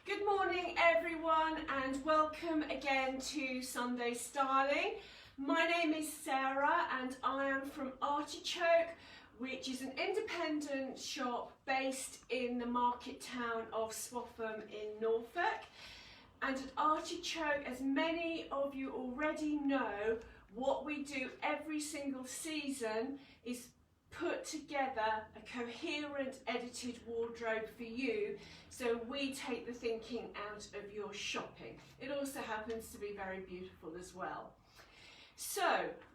Good morning everyone and welcome again to Sunday Styling. My name is Sarah and I am from Artichoke, which is an independent shop based in the market town of Swaffham in Norfolk. And at Artichoke, as many of you already know, what we do every single season is put together a coherent edited wardrobe for you, so we take the thinking out of your shopping. It also happens to be very beautiful as well. So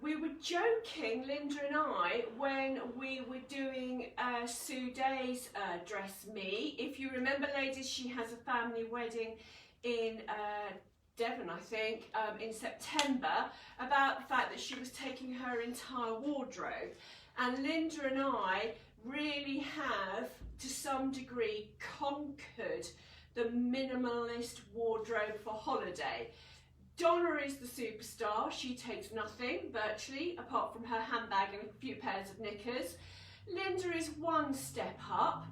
we were joking, Linda and I, when we were doing Sue Day's Dress Me. If you remember, ladies, she has a family wedding in Devon, I think, in September, about the fact that she was taking her entire wardrobe. And Linda and I really have, to some degree, conquered the minimalist wardrobe for holiday. Donna is the superstar. She takes nothing, virtually, apart from her handbag and a few pairs of knickers. Linda is one step up,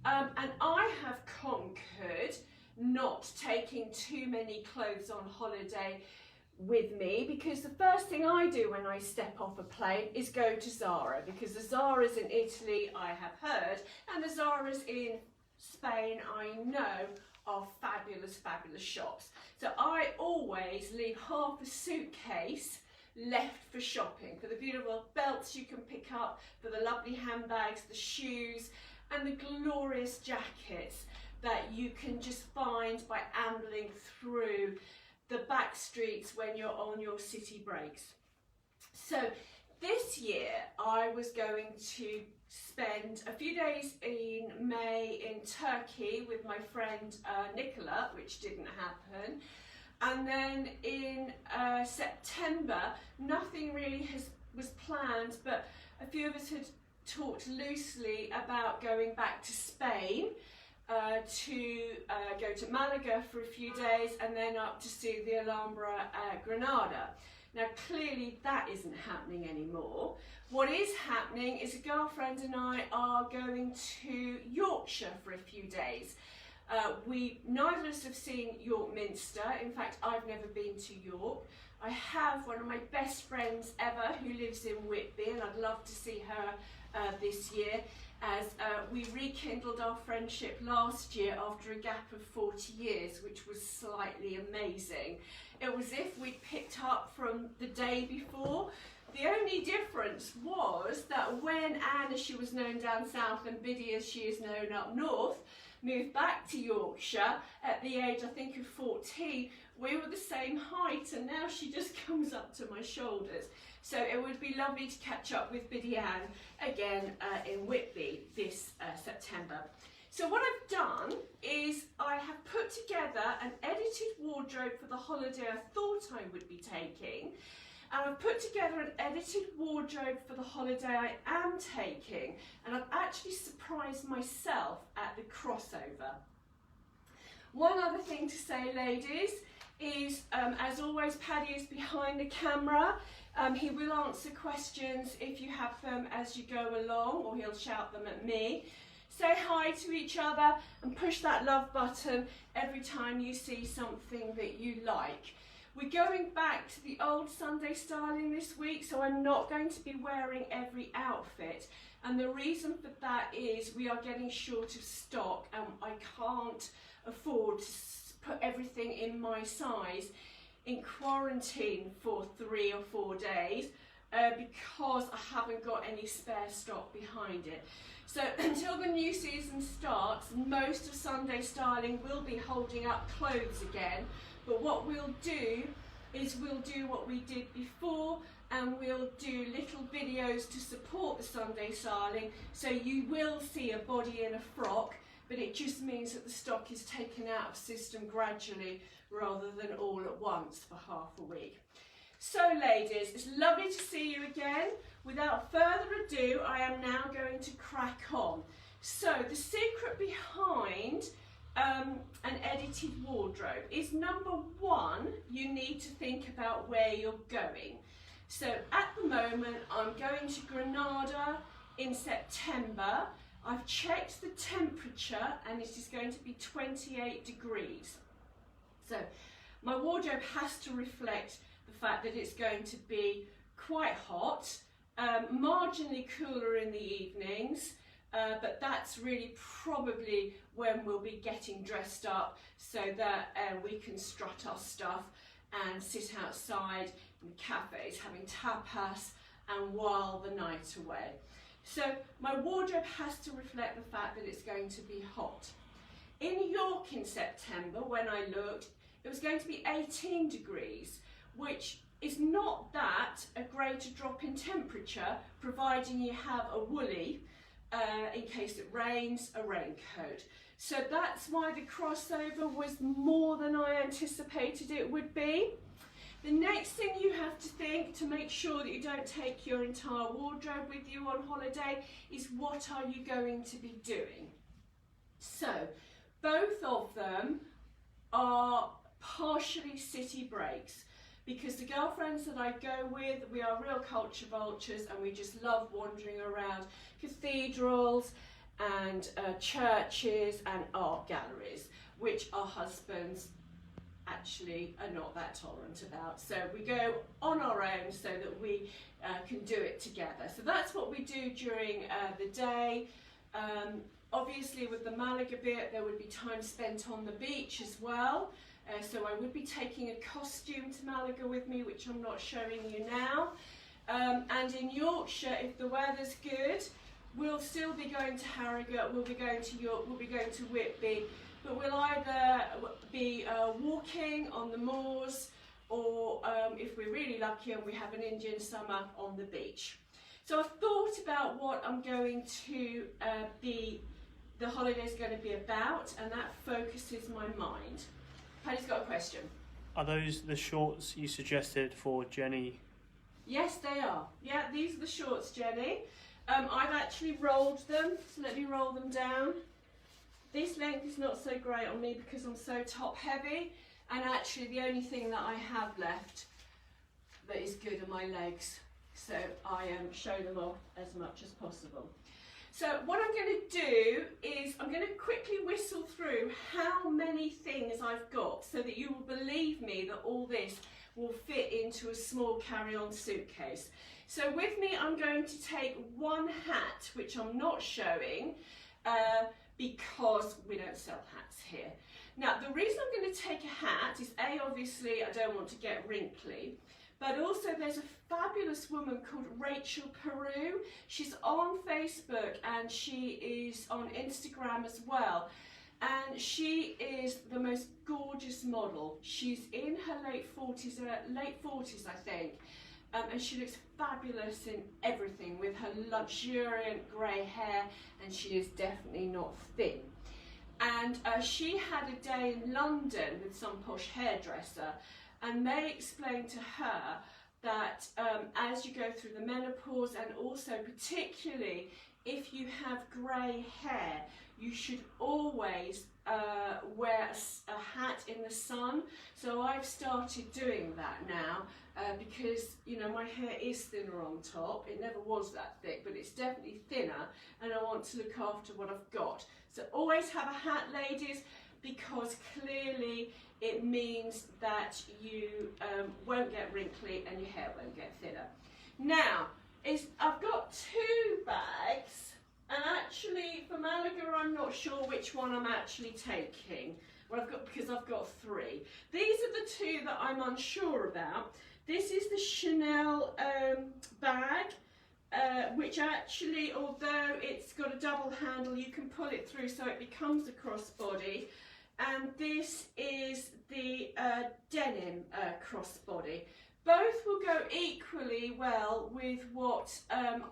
and I have conquered not taking too many clothes on holiday with me, because the first thing I do when I step off a plane is go to Zara, because the Zara's in Italy, I have heard, and the Zara's in Spain, I know, are fabulous, fabulous shops. So I always leave half a suitcase left for shopping, for the beautiful belts you can pick up, for the lovely handbags, the shoes, and the glorious jackets that you can just find by ambling through the back streets when you're on your city breaks. So this year I was going to spend a few days in May in Turkey with my friend Nicola, which didn't happen. And then in September, nothing really was planned, but a few of us had talked loosely about going back to Spain to go to Malaga for a few days and then up to see the Alhambra Granada. Now clearly that isn't happening anymore. What is happening is a girlfriend and I are going to Yorkshire for a few days. Neither of us have seen York Minster. In fact, I've never been to York. I have one of my best friends ever who lives in Whitby, and I'd love to see her this year, as we rekindled our friendship last year after a gap of 40 years, which was slightly amazing. It was as if we'd picked up from the day before. The only difference was that when Anne, as she was known down south, and Biddy, as she is known up north, moved back to Yorkshire at the age, I think, of 14, we were the same height, and now she just comes up to my shoulders. So it would be lovely to catch up with Biddy Ann again in Whitby this September. So what I've done is I have put together an edited wardrobe for the holiday I thought I would be taking, and I've put together an edited wardrobe for the holiday I am taking, and I've actually surprised myself at the crossover. One other thing to say, ladies, is as always, Paddy is behind the camera. He will answer questions if you have them as you go along, or he'll shout them at me. Say hi to each other and push that love button every time you see something that you like. We're going back to the old Sunday styling this week, so I'm not going to be wearing every outfit. And the reason for that is we are getting short of stock, and I can't afford to put everything in my size in quarantine for 3 or 4 days because I haven't got any spare stock behind it. So until the new season starts, most of Sunday styling will be holding up clothes again. But what we'll do is we'll do what we did before, and we'll do little videos to support the Sunday styling. So you will see a body in a frock, but it just means that the stock is taken out of system gradually rather than all at once for half a week. So ladies, it's lovely to see you again. Without further ado, I am now going to crack on. So the secret behind an edited wardrobe is, number one, you need to think about where you're going. So at the moment I'm going to Granada in September, I've checked the temperature and it is going to be 28 degrees. So my wardrobe has to reflect the fact that it's going to be quite hot, marginally cooler in the evenings, but that's really probably when we'll be getting dressed up so that we can strut our stuff and sit outside in cafes having tapas and while the night away. So my wardrobe has to reflect the fact that it's going to be hot. In York in September, when I looked, it was going to be 18 degrees, which is not that a greater drop in temperature, providing you have a woolly, in case it rains, a raincoat. So that's why the crossover was more than I anticipated it would be. The next thing you have to think to make sure that you don't take your entire wardrobe with you on holiday is, what are you going to be doing? So both of them are partially city breaks, because the girlfriends that I go with, we are real culture vultures and we just love wandering around cathedrals and churches and art galleries, which our husbands actually are not that tolerant about. So we go on our own so that we can do it together. So that's what we do during the day. Obviously with the Malaga bit there would be time spent on the beach as well. So I would be taking a costume to Malaga with me, which I'm not showing you now. And in Yorkshire, if the weather's good, we'll still be going to Harrogate, we'll be going to York, we'll be going to Whitby, but we'll either be walking on the moors, or if we're really lucky and we have an Indian summer, on the beach. So I've thought about what I'm going to the holiday's going to be about, and that focuses my mind. Paddy's got a question. Are those the shorts you suggested for Jenny? Yes, they are. Yeah, these are the shorts, Jenny. I've actually rolled them, so let me roll them down. This length is not so great on me because I'm so top heavy, and actually the only thing that I have left that is good are my legs, so I show them off as much as possible. So what I'm going to do is I'm going to quickly whistle through how many things I've got so that you will believe me that all this will fit into a small carry-on suitcase. So with me I'm going to take one hat, which I'm not showing because we don't sell hats here. Now the reason I'm going to take a hat is obviously I don't want to get wrinkly, but also there's a fabulous woman called Rachel Peru. She's on Facebook and she is on Instagram as well. And she is the most gorgeous model. She's in her late 40s I think. And she looks fabulous in everything with her luxuriant grey hair, and she is definitely not thin. And she had a day in London with some posh hairdresser, and they explained to her that as you go through the menopause, and also particularly if you have grey hair, you should always wear a hat in the sun. So I've started doing that now because, you know, my hair is thinner on top. It never was that thick, but it's definitely thinner, and I want to look after what I've got. So always have a hat, ladies, because clearly it means that you won't get wrinkly and your hair won't get thinner. Now, I've got two bags, and actually for Malaga I'm not sure which one I'm actually taking. Well, because I've got three. These are the two that I'm unsure about. This is the Chanel bag, which actually, although it's got a double handle, you can pull it through so it becomes a crossbody. And this is the denim crossbody. Both will go equally well with what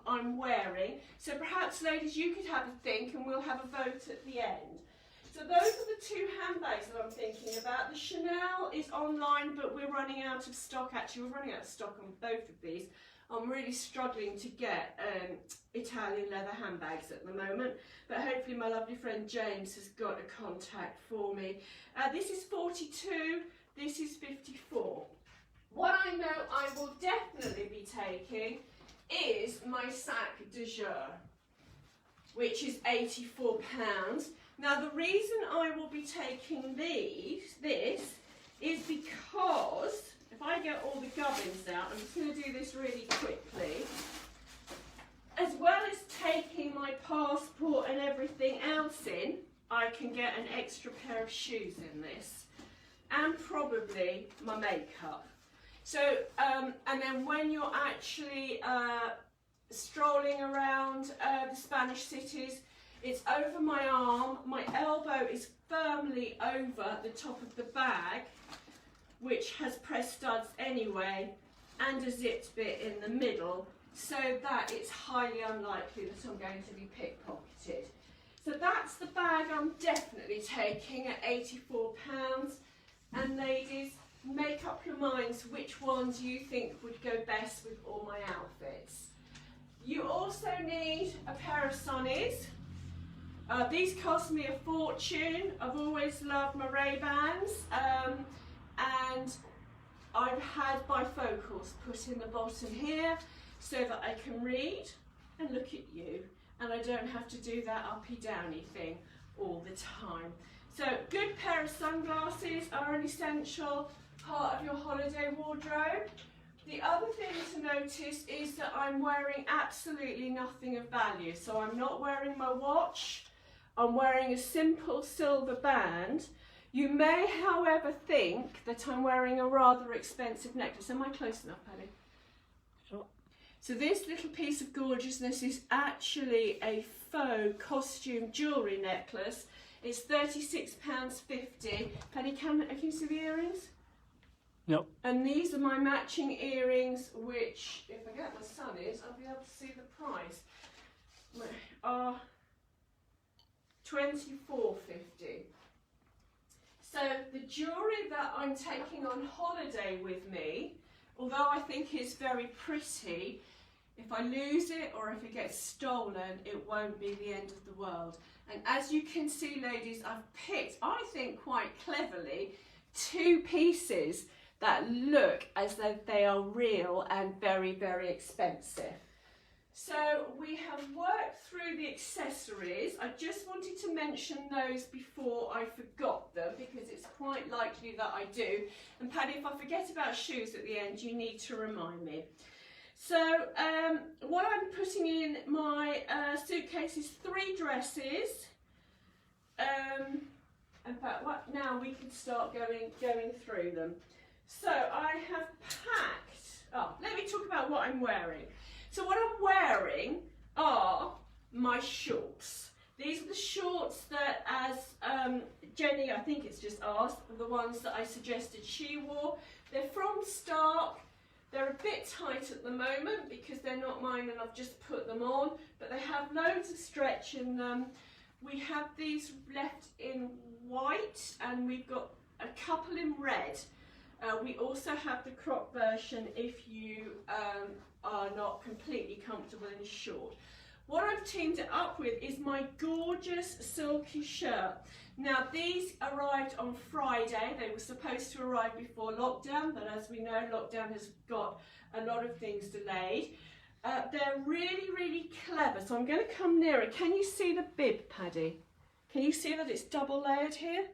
I'm wearing. So perhaps, ladies, you could have a think and we'll have a vote at the end. So those are the two handbags that I'm thinking about. The Chanel is online, but we're running out of stock. Actually, we're running out of stock on both of these. I'm really struggling to get Italian leather handbags at the moment, but hopefully my lovely friend James has got a contact for me. This is 42, this is 54. What I know I will definitely be taking is my sac de jour. which is £84. Now the reason I will be taking this is because, if I get all the gubbins out, I'm just going to do this really quickly, as well as taking my passport and everything else in, I can get an extra pair of shoes in this, and probably my makeup. So, and then when you're actually strolling around the Spanish cities, it's over my arm, my elbow is firmly over the top of the bag, which has press studs anyway, and a zipped bit in the middle, so that it's highly unlikely that I'm going to be pickpocketed. So that's the bag I'm definitely taking at £84. And ladies, make up your minds which ones you think would go best with all my outfits. You also need a pair of sunnies. These cost me a fortune. I've always loved my Ray-Bans, and I've had bifocals put in the bottom here so that I can read and look at you, and I don't have to do that uppy-downy thing all the time. So good pair of sunglasses are an essential part of your holiday wardrobe. The other thing to notice is that I'm wearing absolutely nothing of value. So I'm not wearing my watch, I'm wearing a simple silver band. You may, however, think that I'm wearing a rather expensive necklace. Am I close enough, Paddy? Sure. So this little piece of gorgeousness is actually a faux costume jewellery necklace. It's £36.50. Paddy, can you see the earrings? No. And these are my matching earrings, which, if I get my sunnies, I'll be able to see the price. Are £24.50. So the jewellery that I'm taking on holiday with me, although I think it's very pretty, if I lose it or if it gets stolen, it won't be the end of the world. And as you can see, ladies, I've picked, I think quite cleverly, two pieces that look as though they are real and very, very expensive. So we have worked through the accessories. I just wanted to mention those before I forgot them, because it's quite likely that I do. And Paddy, if I forget about shoes at the end, you need to remind me. So what I'm putting in my suitcase is 3 dresses. In fact, now we can start going through them. So I have packed, let me talk about what I'm wearing. So what I'm wearing are my shorts. These are the shorts that, as Jenny, I think it's just asked, the ones that I suggested she wore. They're from Stark. They're a bit tight at the moment because they're not mine and I've just put them on, but they have loads of stretch in them. We have these left in white and we've got a couple in red. We also have the crop version if you are not completely comfortable in short. What I've teamed it up with is my gorgeous silky shirt. Now these arrived on Friday. They were supposed to arrive before lockdown, but as we know, lockdown has got a lot of things delayed. They're really, really clever. So I'm going to come nearer. Can you see the bib, Paddy? Can you see that it's double layered here?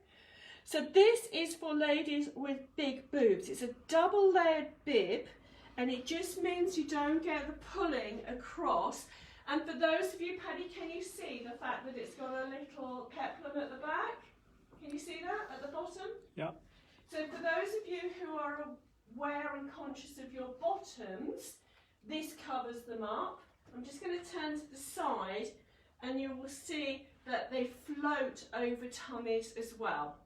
So this is for ladies with big boobs. It's a double layered bib, and it just means you don't get the pulling across. And for those of you, Paddy, can you see the fact that it's got a little peplum at the back? Can you see that at the bottom? Yeah. So for those of you who are aware and conscious of your bottoms, this covers them up. I'm just going to turn to the side and you will see that they float over tummies as well.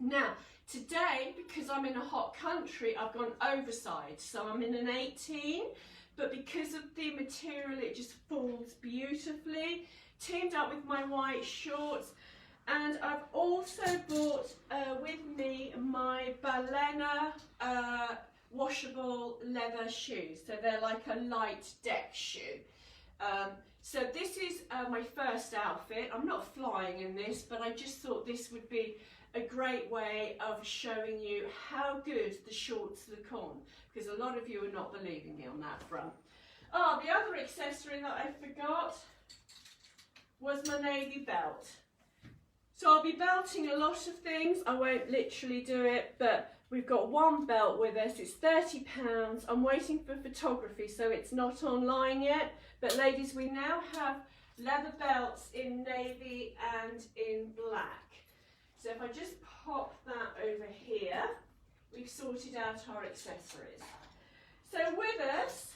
Now, today, because I'm in a hot country, I've gone oversized. So I'm in an 18, but because of the material, it just falls beautifully. Teamed up with my white shorts. And I've also brought with me my Balena washable leather shoes. So they're like a light deck shoe. So this is my first outfit. I'm not flying in this, but I just thought this would be a great way of showing you how good the shorts look on, because a lot of you are not believing me on that front. Oh, the other accessory that I forgot was my navy belt. So I'll be belting a lot of things. I won't literally do it, but we've got one belt with us. It's £30. I'm waiting for photography, so it's not online yet. But ladies, we now have leather belts in navy and in black. So if I just pop that over here, we've sorted out our accessories. So with us,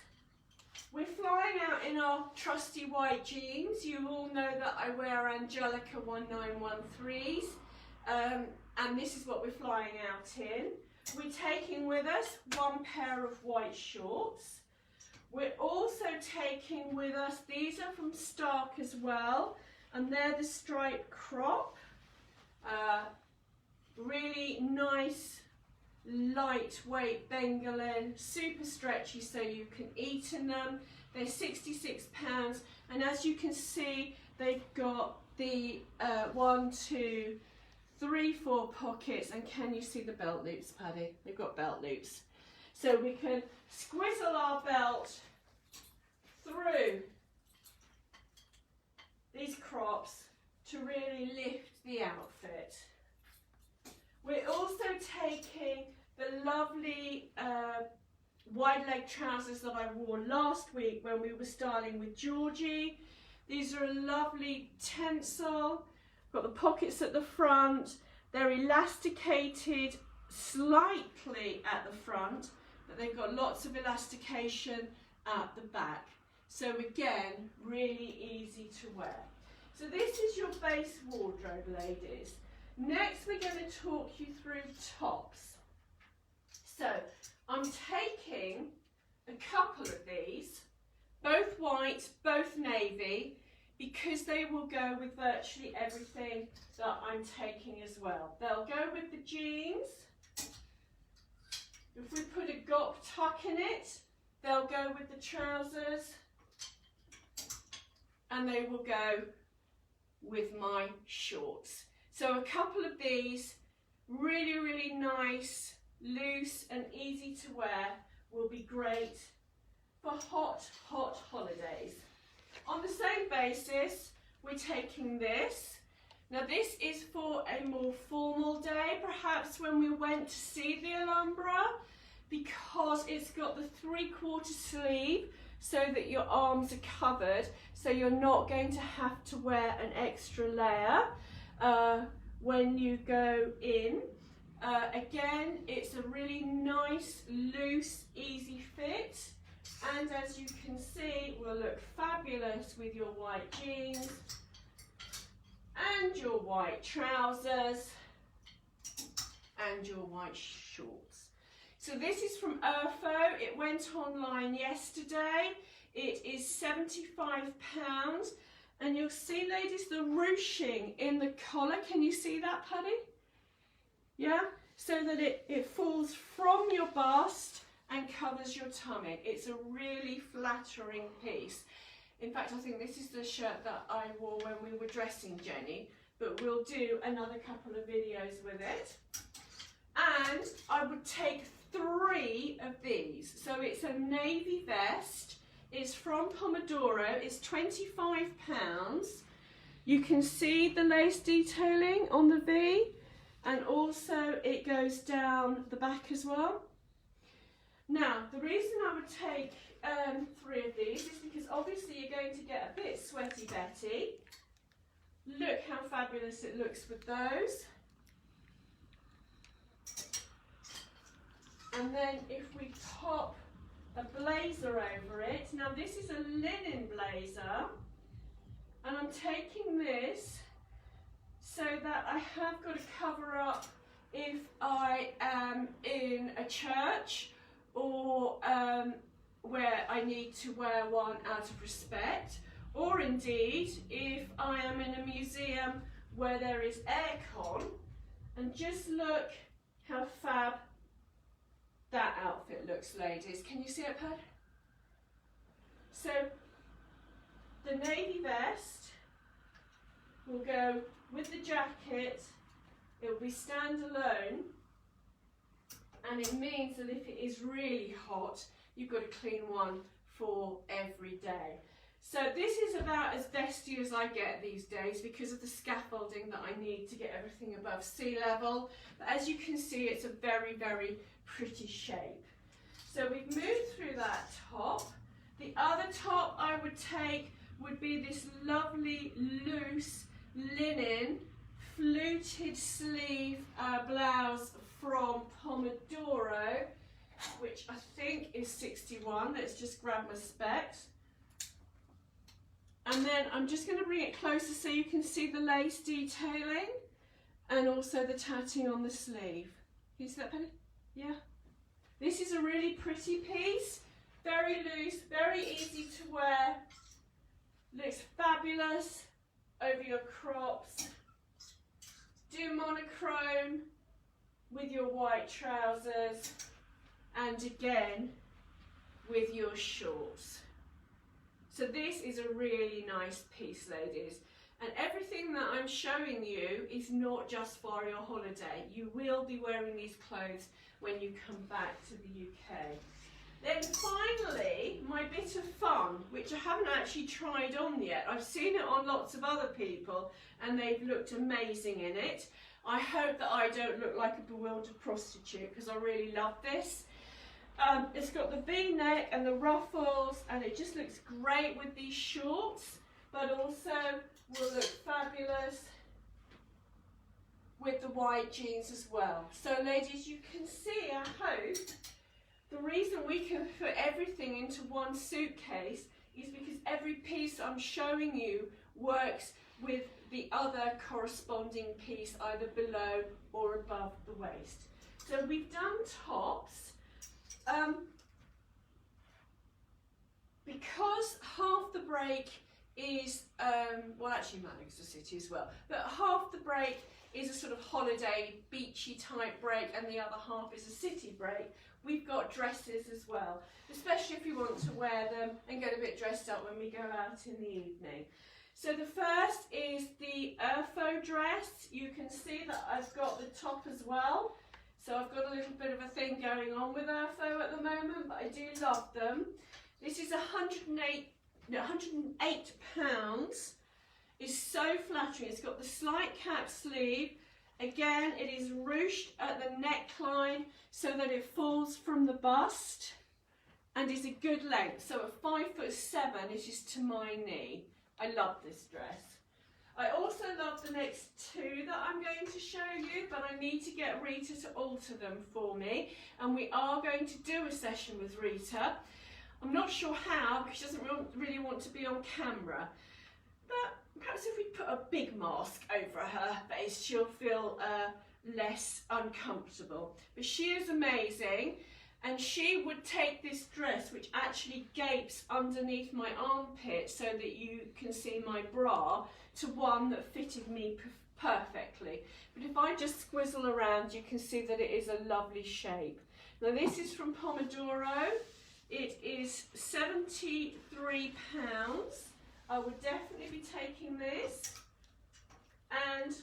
we're flying out in our trusty white jeans. You all know that I wear Angelica 1913s, and this is what we're flying out in. We're taking with us one pair of white shorts. We're also taking with us, these are from Stark as well, and they're the striped crop. Really nice, lightweight Bengalin, super stretchy so you can eat in them. They're £66, and as you can see, they've got the 1, 2, 3, 4 pockets, and can you see the belt loops, Paddy? They've got belt loops. So we can squizzle our belt through these crops to really lift the outfit. We're also taking the lovely wide leg trousers that I wore last week when we were styling with Georgie. These are a lovely tensile, got the pockets at the front, they're elasticated slightly at the front, but they've got lots of elastication at the back. So again, really easy to wear. So this is your base wardrobe, ladies. Next, we're going to talk you through tops. So I'm taking a couple of these, both white, both navy, because they will go with virtually everything that I'm taking as well. They'll go with the jeans. If we put a gop tuck in it, they'll go with the trousers, and they will go with my shorts. So a couple of these, really, really nice, loose and easy to wear, will be great for hot, hot holidays. On the same basis, we're taking this. Now this is for a more formal day, perhaps when we went to see the Alhambra, because it's got the 3/4 sleeve so that your arms are covered, so you're not going to have to wear an extra layer when you go in. Again, it's a really nice, loose, easy fit, and as you can see, will look fabulous with your white jeans and your white trousers and your white shorts. So this is from Urfo. It went online yesterday. It is £75, and you'll see, ladies, the ruching in the collar. Can you see that, Paddy? Yeah, so that it falls from your bust and covers your tummy. It's a really flattering piece. In fact, I think this is the shirt that I wore when we were dressing Jenny, but we'll do another couple of videos with it. And I would take 3 of these. So it's a navy vest. It's from Pomodoro. It's £25. You can see the lace detailing on the V, and also it goes down the back as well. Now, the reason I would take 3 of these is because obviously you're going to get a bit sweaty Betty. Look how fabulous it looks with those. And then if we pop a blazer over it, now this is a linen blazer, and I'm taking this so that I have got to cover up if I am in a church or where I need to wear one out of respect, or indeed if I am in a museum where there is aircon. And just look how fab that outfit looks, ladies. Can you see it, Pad? So the navy vest will go with the jacket. It will be standalone, and it means that if it is really hot, you've got a clean one for every day. So this is about as vesty as I get these days because of the scaffolding that I need to get everything above sea level. But as you can see, it's a very, very pretty shape. So we've moved through that top. The other top I would take would be this lovely loose linen fluted sleeve blouse from Pomodoro, which I think is 61. Let's just grab my specs. And then I'm just going to bring it closer so you can see the lace detailing and also the tatting on the sleeve. Can you see that, Penny? Yeah. This is a really pretty piece, very loose, very easy to wear, looks fabulous over your crops. Do monochrome with your white trousers and again with your shorts. So this is a really nice piece, ladies. And everything that I'm showing you is not just for your holiday. You will be wearing these clothes when you come back to the UK. Then finally, my bit of fun, which I haven't actually tried on yet. I've seen it on lots of other people and they've looked amazing in it. I hope that I don't look like a bewildered prostitute because I really love this. It's got the V-neck and the ruffles and it just looks great with these shorts, but also will look fabulous with the white jeans as well. So ladies, you can see, I hope, the reason we can put everything into one suitcase is because every piece I'm showing you works with the other corresponding piece either below or above the waist. So we've done tops. Because half the break is, well actually Malaga's a city as well, but half the break is a sort of holiday beachy type break and the other half is a city break, we've got dresses as well, especially if you want to wear them and get a bit dressed up when we go out in the evening. So the first is the Urfo dress. You can see that I've got the top as well. So I've got a little bit of a thing going on with Urfo at the moment, but I do love them. This is £108. It's so flattering. It's got the slight cap sleeve. Again, it is ruched at the neckline so that it falls from the bust and is a good length. So at 5'7", it is to my knee. I love this dress. I also love the next two that I'm going to show you, but I need to get Rita to alter them for me. And we are going to do a session with Rita. I'm not sure how, because she doesn't really want to be on camera. But perhaps if we put a big mask over her face, she'll feel less uncomfortable. But she is amazing. And she would take this dress, which actually gapes underneath my armpit so that you can see my bra, to one that fitted me perfectly. But if I just squizzle around, you can see that it is a lovely shape. Now this is from Pomodoro. It is £73. I would definitely be taking this. And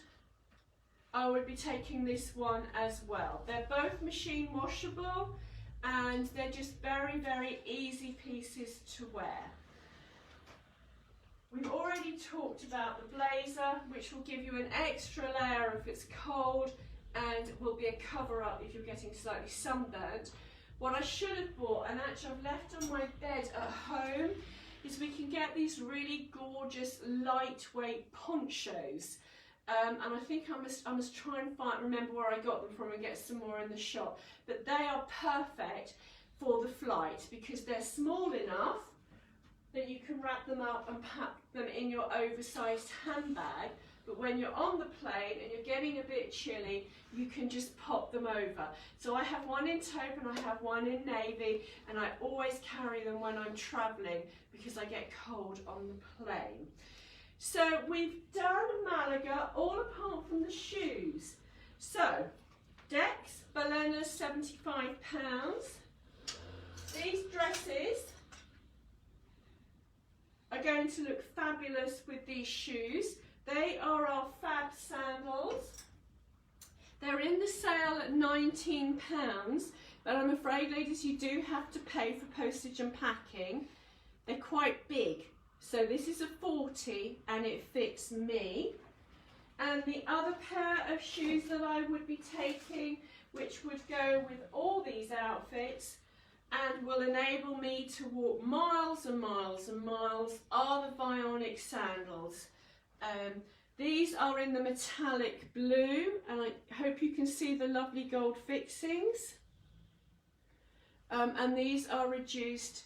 I would be taking this one as well. They're both machine washable. And they're just very, very easy pieces to wear. We've already talked about the blazer, which will give you an extra layer if it's cold and will be a cover up if you're getting slightly sunburnt. What I should have bought, and actually I've left on my bed at home, is we can get these really gorgeous lightweight ponchos. And I think I must try and remember where I got them from and get some more in the shop. But they are perfect for the flight because they're small enough that you can wrap them up and pack them in your oversized handbag. But when you're on the plane and you're getting a bit chilly, you can just pop them over. So I have one in taupe and I have one in navy, and I always carry them when I'm traveling because I get cold on the plane. So we've done Malaga, all apart from the shoes. So, Dex, Balena's £75. These dresses are going to look fabulous with these shoes. They are our fab sandals. They're in the sale at £19, but I'm afraid, ladies, you do have to pay for postage and packing. They're quite big. So this is a 40 and it fits me. And the other pair of shoes that I would be taking, which would go with all these outfits and will enable me to walk miles and miles and miles, are the Vionic sandals. These are in the metallic blue, and I hope you can see the lovely gold fixings. And these are reduced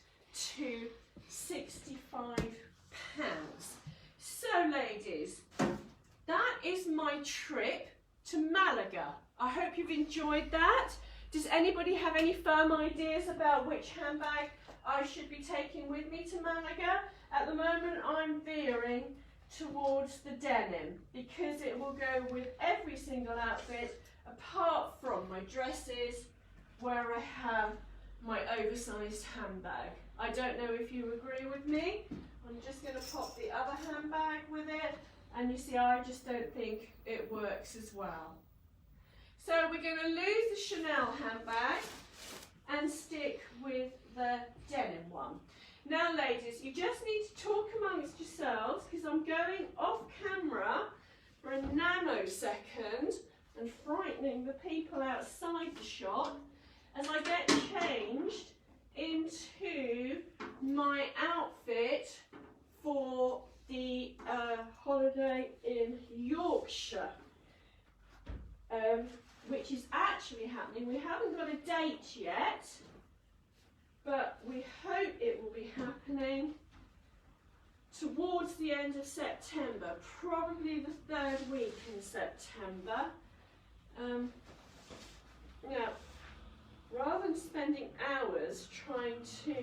to £65. So ladies, that is my trip to Malaga. I hope you've enjoyed that. Does anybody have any firm ideas about which handbag I should be taking with me to Malaga? At the moment I'm veering towards the denim because it will go with every single outfit apart from my dresses where I have my oversized handbag. I don't know if you agree with me. I'm just going to pop the other handbag with it, and you see I just don't think it works as well. So we're going to lose the Chanel handbag and stick with the denim one. Now ladies, you just need to talk amongst yourselves because I'm going off camera for a nanosecond and frightening the people outside the shop as I get changed into my outfit for the holiday in Yorkshire, which is actually happening. We haven't got a date yet, but we hope it will be happening towards the end of September, probably the 3rd week in September. Now, rather than spending hours trying to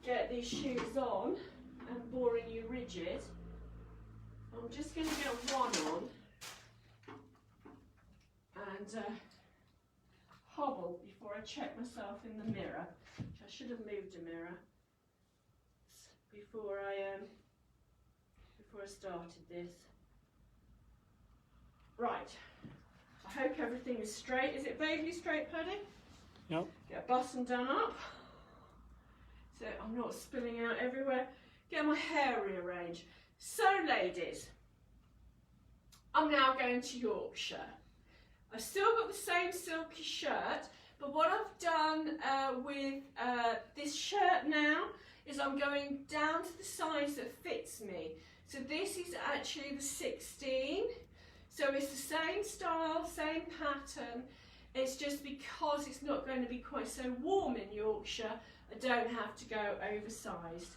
get these shoes on and boring you rigid, I'm just going to get one on and hobble before I check myself in the mirror. Which I should have moved a mirror before I started this. Right. I hope everything is straight. Is it vaguely straight, Paddy? Yep. Get a button done up so I'm not spilling out everywhere. Get my hair rearranged. So ladies, I'm now going to Yorkshire. I've still got the same silky shirt, but what I've done with this shirt now is I'm going down to the size that fits me. So this is actually the 16. So it's the same style, same pattern. It's just because it's not going to be quite so warm in Yorkshire, I don't have to go oversized.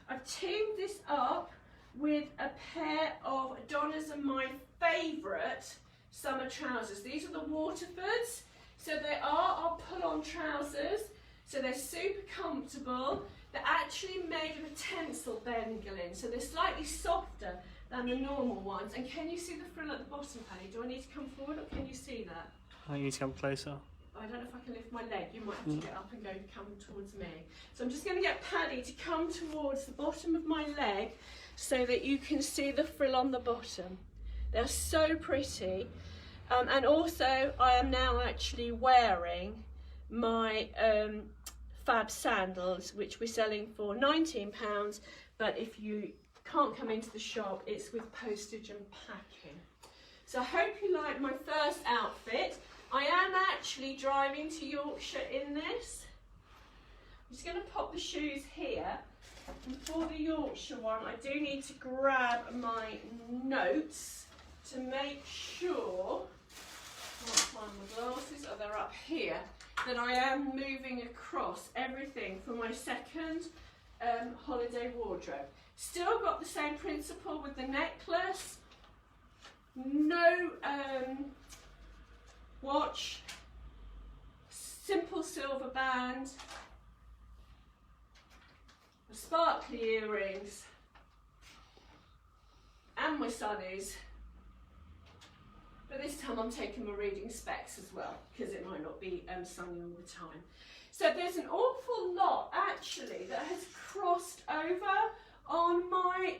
I've teamed this up with a pair of Donna's and my favourite summer trousers. These are the Waterfords. So they are our pull-on trousers. So they're super comfortable. They're actually made of a tensile bengalin. So they're slightly softer than the normal ones. And can you see the frill at the bottom, Paddy? Do I need to come forward or can you see that? I need to come closer. I don't know if I can lift my leg. You might have to get up and come towards me. So I'm just going to get Paddy to come towards the bottom of my leg so that you can see the frill on the bottom. They're so pretty. And also I am now actually wearing my fab sandals, which we're selling for £19, but if you can't come into the shop, it's with postage and packing. So I hope you like my first outfit. I am actually driving to Yorkshire in this. I'm just going to pop the shoes here. And for the Yorkshire one, I do need to grab my notes to make sure, I can't find my glasses, oh they're up here, that I am moving across everything for my second holiday wardrobe. Still got the same principle with the necklace, no watch, simple silver band, the sparkly earrings, and my sunnies. But this time I'm taking my reading specs as well, because it might not be sunny all the time. So there's an awful lot actually that has crossed over on my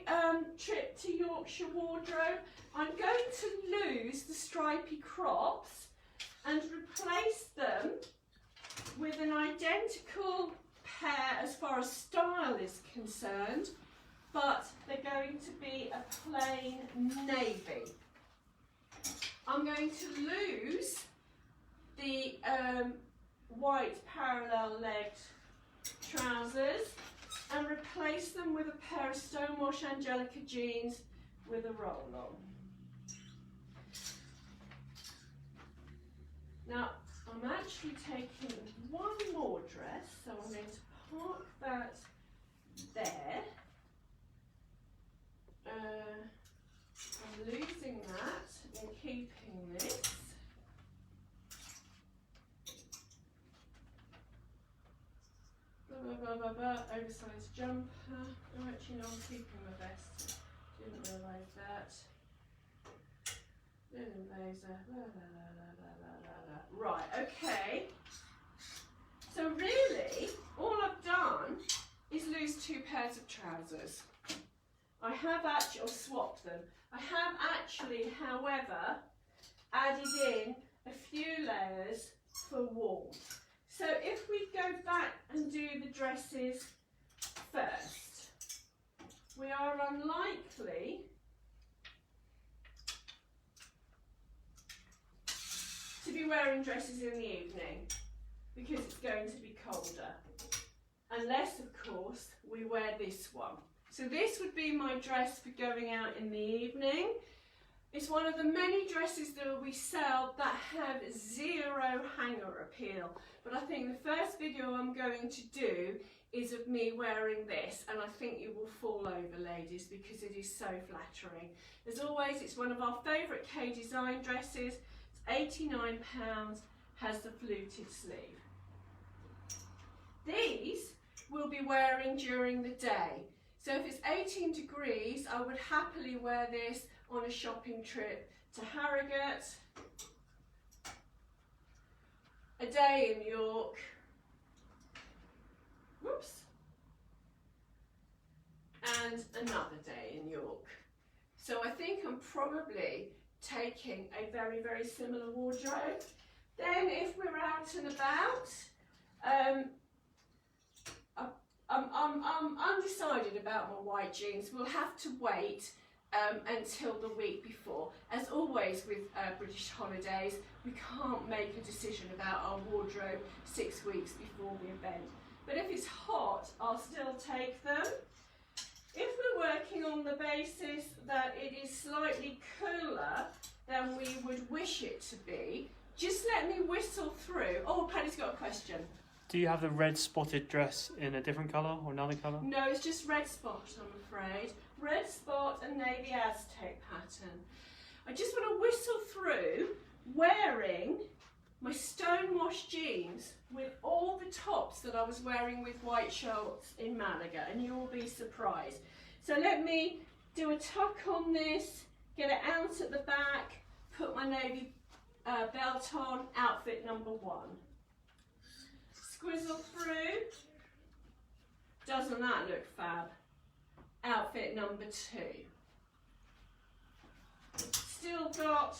trip to Yorkshire wardrobe. I'm going to lose the stripy crops and replace them with an identical pair as far as style is concerned but they're going to be a plain navy. I'm going to lose the white parallel-legged trousers and replace them with a pair of Stonewash Angelica jeans with a roll-on. Now, I'm actually taking one more dress, so I'm going to park that there. I'm losing that and keeping this. Oversized jumper. Oh, actually, no, I'm keeping my vest. Didn't realise that. Linen blazer. Right, okay. So really, all I've done is lose 2 pairs of trousers. I have actually, or swapped them. I have actually, however, added in a few layers for warmth. So if we go back and do the dresses first, we are unlikely to be wearing dresses in the evening because it's going to be colder. Unless, of course, we wear this one. So this would be my dress for going out in the evening. It's one of the many dresses that we sell that have zero hanger appeal. But I think the first video I'm going to do is of me wearing this, and I think you will fall over, ladies, because it is so flattering. As always, it's one of our favourite K Design dresses. It's £89, has the fluted sleeve. These we'll be wearing during the day. So if it's 18 degrees, I would happily wear this on a shopping trip to Harrogate, a day in York, whoops, and another day in York. So I think I'm probably taking a very, very similar wardrobe. Then if we're out and about, I'm undecided about my white jeans. We'll have to wait until the week before. As always with British holidays, we can't make a decision about our wardrobe 6 weeks before the event. But if it's hot, I'll still take them. If we're working on the basis that it is slightly cooler than we would wish it to be, just let me whistle through. Oh, Paddy's got a question. Do you have the red spotted dress in a different colour or another colour? No, it's just red spot, I'm afraid. Red spot and navy Aztec pattern. I just want to whistle through wearing my Stonewash jeans with all the tops that I was wearing with white shorts in Malaga, and you will be surprised. So let me do a tuck on this, get it out at the back, put my navy belt on, outfit number 1. Squizzle through. Doesn't that look fab? Outfit number 2. Still got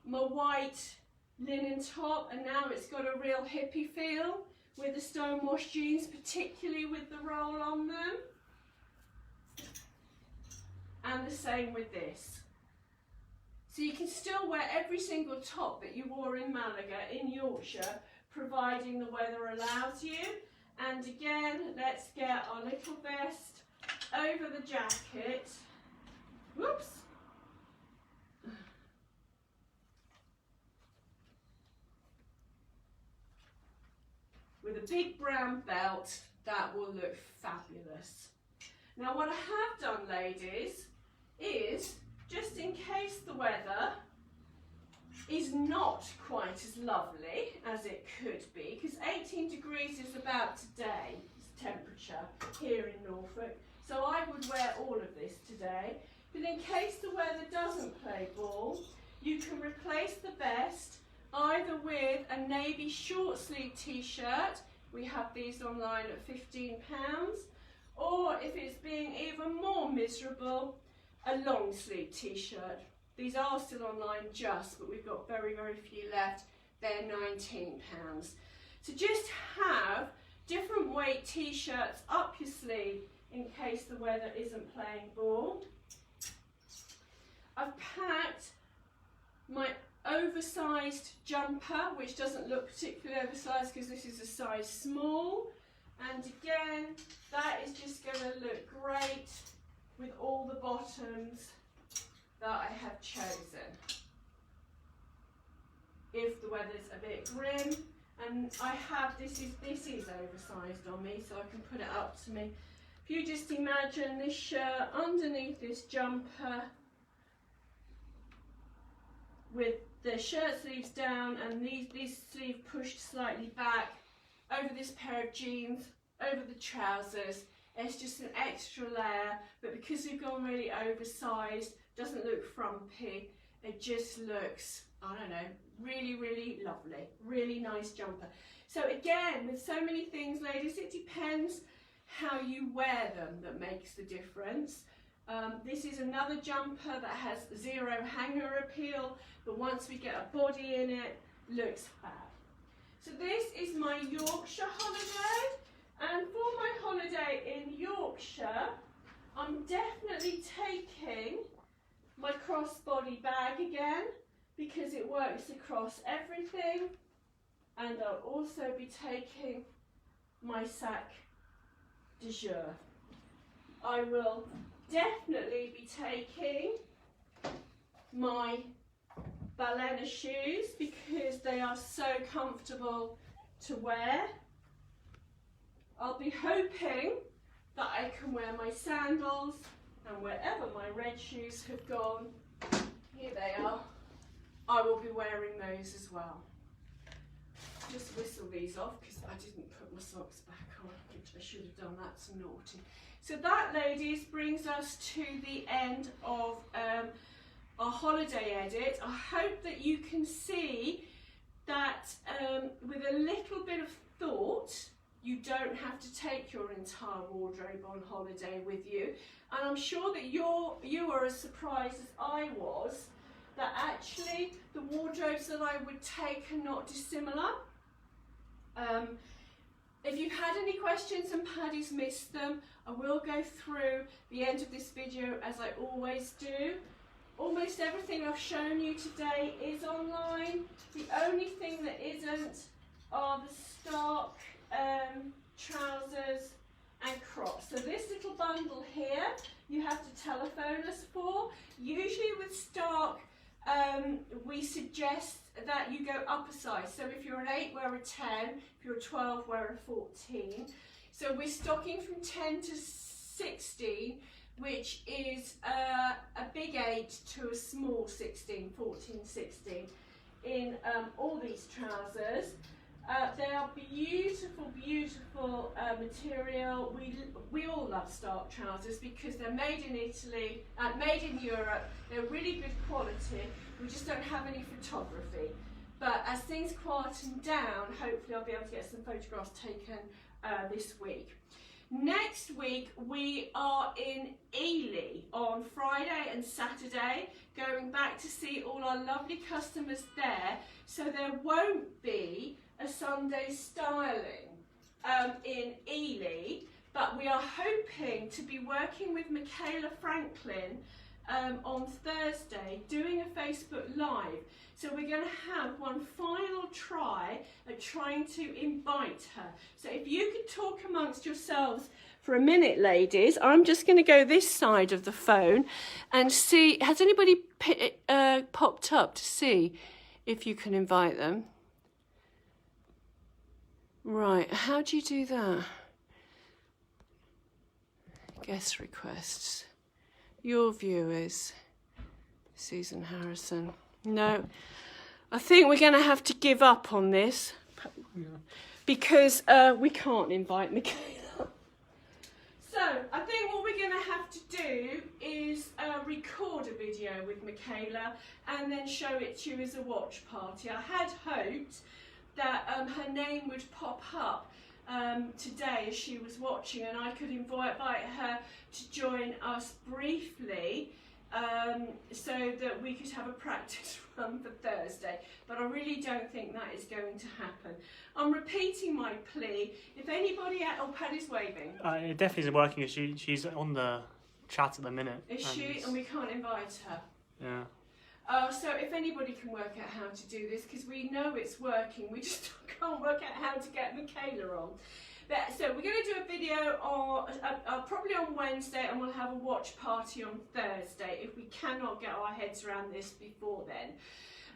my white linen top, and now it's got a real hippie feel with the Stonewash jeans, particularly with the roll on them. And the same with this. So you can still wear every single top that you wore in Malaga in Yorkshire, providing the weather allows you. And again, let's get our little vest over the jacket. Whoops. With a big brown belt, that will look fabulous. Now what I have done, ladies, is just in case the weather is not quite as lovely as it could be, because 18 degrees is about today's temperature here in Norfolk, so I would wear all of this today. But in case the weather doesn't play ball, you can replace the vest either with a navy short sleeve t-shirt, we have these online at £15, or if it's being even more miserable, a long sleeve t-shirt. These are still online but we've got very, very few left. They're £19. So just have different weight t-shirts up your sleeve in case the weather isn't playing ball. I've packed my oversized jumper, which doesn't look particularly oversized because this is a size small. And again, that is just going to look great with all the bottoms that I have chosen. If the weather's a bit grim, and I have, this is oversized on me, so I can put it up to me. If you just imagine this shirt underneath this jumper with the shirt sleeves down and this sleeve pushed slightly back, over this pair of jeans, over the trousers. It's just an extra layer, but because we've gone really oversized, doesn't look frumpy, it just looks, I don't know, really, really lovely. Really nice jumper. So again, with so many things, ladies, it depends how you wear them that makes the difference. This is another jumper that has zero hanger appeal, but once we get a body in it, looks fab. So this is my Yorkshire holiday, and for my holiday in Yorkshire, I'm definitely taking my crossbody bag again because it works across everything, and I'll also be taking my sac de jour. I will definitely be taking my ballerina shoes because they are so comfortable to wear. I'll be hoping that I can wear my sandals, and wherever my red shoes have gone, here they are, I will be wearing those as well. Just whistle these off because I didn't put my socks back on, which I should have done. That's naughty. So that, ladies, brings us to the end of our holiday edit. I hope that you can see that with a little bit of thought, you don't have to take your entire wardrobe on holiday with you. And I'm sure that you are as surprised as I was that actually the wardrobes that I would take are not dissimilar. If you've had any questions and Paddy's missed them, I will go through the end of this video as I always do. Almost everything I've shown you today is online. The only thing that isn't are the Stark trousers and crops. So this little bundle here, you have to telephone us for. Usually with Stark, we suggest that you go up a size. So if you're an 8, wear a 10. If you're a 12, wear a 14. So we're stocking from 10 to 16, which is a big 8 to a small 16, 14, 16 in all these trousers. They are beautiful, beautiful material. We all love Stark trousers because they're made in Italy, made in Europe. They're really good quality. We just don't have any photography. But as things quieten down, hopefully I'll be able to get some photographs taken this week. Next week we are in Ely on Friday and Saturday, going back to see all our lovely customers there. So there won't be a Sunday styling in Ely, but we are hoping to be working with Michaela Franklin on Thursday, doing a Facebook Live. So we're going to have one final try at trying to invite her. So if you could talk amongst yourselves for a minute, ladies, I'm just going to go this side of the phone and see, has anybody popped up to see if you can invite them? Right, how do you do that? Guest requests. Your viewers. Susan Harrison. No, I think we're going to have to give up on this because we can't invite Michaela. So I think what we're going to have to do is record a video with Michaela and then show it to you as a watch party. I had hoped that her name would pop up today as she was watching and I could invite her to join us briefly so that we could have a practice run for Thursday, but I really don't think that is going to happen. I'm repeating my plea. If anybody at Paddy's waving. It definitely isn't working. She's on the chat at the minute. Is she? And we can't invite her. Yeah. So if anybody can work out how to do this, because we know it's working, we just can't work out how to get Michaela on. But, so we're going to do a video on, probably on Wednesday, and we'll have a watch party on Thursday if we cannot get our heads around this before then.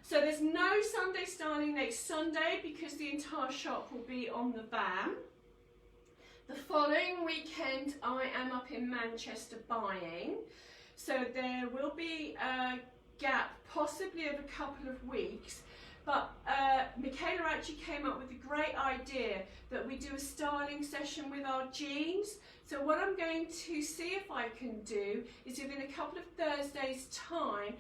So there's no Sunday styling next Sunday because the entire shop will be on the van. The following weekend I am up in Manchester buying, so there will be a gap possibly of a couple of weeks, but Michaela actually came up with a great idea that we do a styling session with our jeans. So what I'm going to see if I can do is within a couple of Thursdays time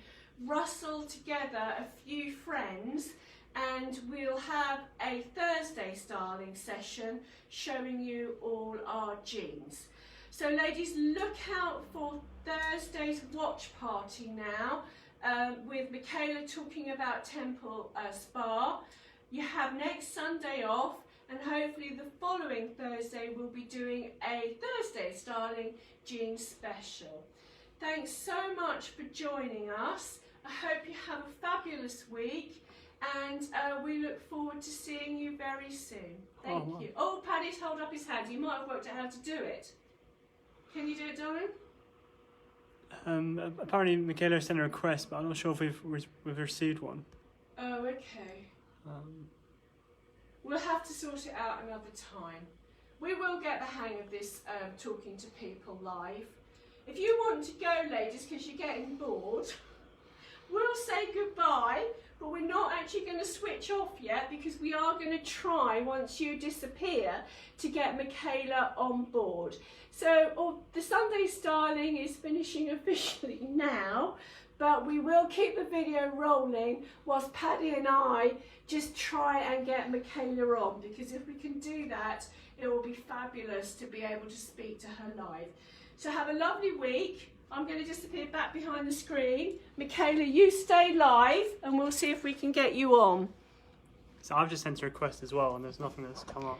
rustle together a few friends and we'll have a Thursday styling session showing you all our jeans. So ladies, look out for Thursday's watch party now, with Michaela talking about Temple Spa. You have next Sunday off, and hopefully the following Thursday we'll be doing a Thursday styling jeans special. Thanks so much for joining us. I hope you have a fabulous week, and we look forward to seeing you very soon. Thank you. Oh, Paddy's held up his hand. He might have worked out how to do it. Can you do it, darling? Apparently Michaela sent a request, but I'm not sure if we've received one. Oh, okay. We'll have to sort it out another time. We will get the hang of this talking to people live. If you want to go, ladies, because you're getting bored, we'll say goodbye, but we're not actually going to switch off yet because we are going to try, once you disappear, to get Michaela on board. So the Sunday styling is finishing officially now, but we will keep the video rolling whilst Paddy and I just try and get Michaela on, because if we can do that, it will be fabulous to be able to speak to her live. So have a lovely week. I'm going to disappear back behind the screen. Michaela, you stay live and we'll see if we can get you on. So I've just sent a request as well, and there's nothing that's come up.